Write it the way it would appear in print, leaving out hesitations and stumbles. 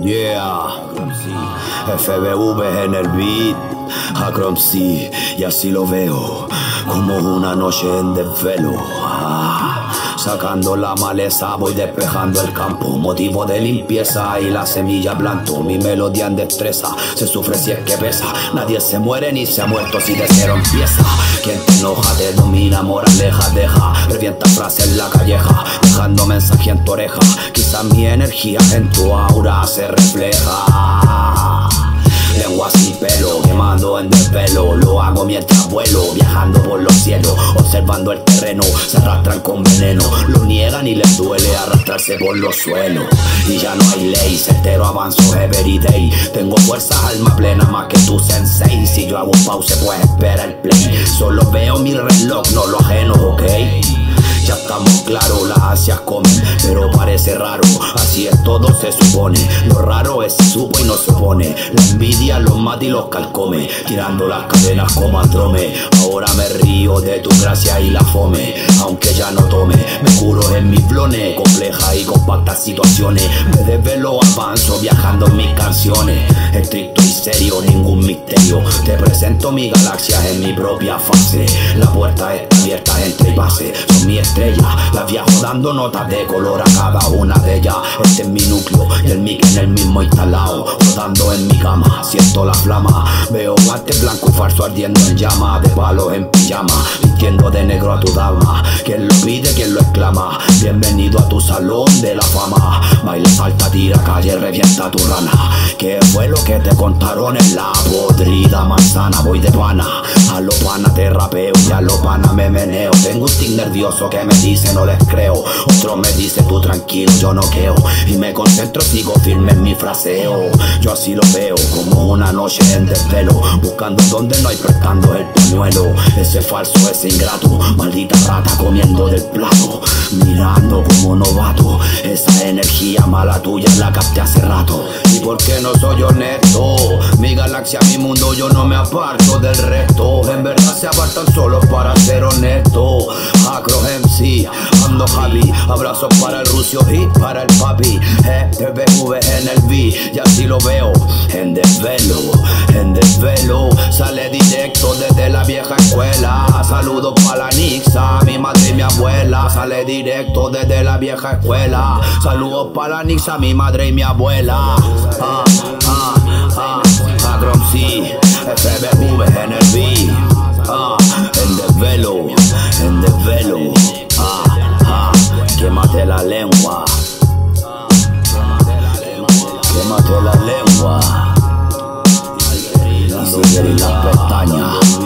Yeah, FBV en el beat, Akrom C, y así lo veo, como una noche en desvelo. Sacando la maleza voy despejando el campo, motivo de limpieza y la semilla planto. Mi melodía en destreza, se sufre si es que pesa. Nadie se muere ni se ha muerto si de cero empieza. Quien te enoja te domina, moraleja deja. Revienta frases en la calleja, dejando mensaje en tu oreja. Quizá mi energía en tu aura se refleja. Lengua sin pelo, quemando en desvelo. Lo hago mientras vuelo, viajando por los cielos, observando el terreno. Se arrastran con veneno, lo niegan y les duele arrastrarse por los suelos. Y ya no hay ley, certero avanzo every day. Tengo fuerza, alma plena, más que tu sensei. Si yo hago pause, pues espera el play. Solo veo mi reloj, no lo ajeno, ok. Ya estamos claros, las ansias comen, pero parece raro, así es todo se supone. Lo raro es se supo y no se opone. La envidia los mata y los calcome, tirando las cadenas como Androme. Ahora me río de tu gracia y la fome, aunque ya no tome. Me curo en mis blones, complejas y compactas situaciones. Me desvelo, avanzo, viajando en mis canciones. Estricto y serio, ningún misterio. Te presento mi galaxia en mi propia fase. La puerta está abierta, entra y pase. Son mi estrella, la viajo dando notas de color a cada una de ellas. Este es mi núcleo y el mic en el mismo instalado. Rodando en mi cama, siento la flama. Veo guantes blanco y falso ardiendo en llama. De palos en pijama, vistiendo de negro a tu dama. Quien lo pide, quien lo exclama. Bienvenido a tu salón de la fama. Baila, salta, tira, calle, revienta tu rana. ¿Qué fue lo que te contaron en la podrida manzana? Voy de pana, a lo pana te rapeo y a lo pana me meneo. Tengo un tic nervioso que me dice no les creo. Otro me dice tú tranquilo, yo no queo. Y me concentro, sigo firme en mi fraseo. Yo así lo veo, como una noche en desvelo, buscando donde no hay, prestando el pañuelo. Ese falso, ese ingrato, maldita rata comiendo del plato. Mirando como novato, esa energía mala tuya la capté hace rato. ¿Y por qué no soy honesto? Mi galaxia, mi mundo, yo no me aparto del resto. En verdad se apartan solos para ser honesto. Akrom MC, ando happy. Abrazos para el Rucio y para el papi. FBV en el beat, y así lo veo. En desvelo, sale directo desde la vieja escuela. Saludos para la Nixa, mi madre y mi abuela. Sale directo desde la vieja escuela. Saludos para la Nixa, mi madre y mi abuela. Akrom C, FBV en el beat. En desvelo, quémate la lengua, quémate la lengua, y las pestañas.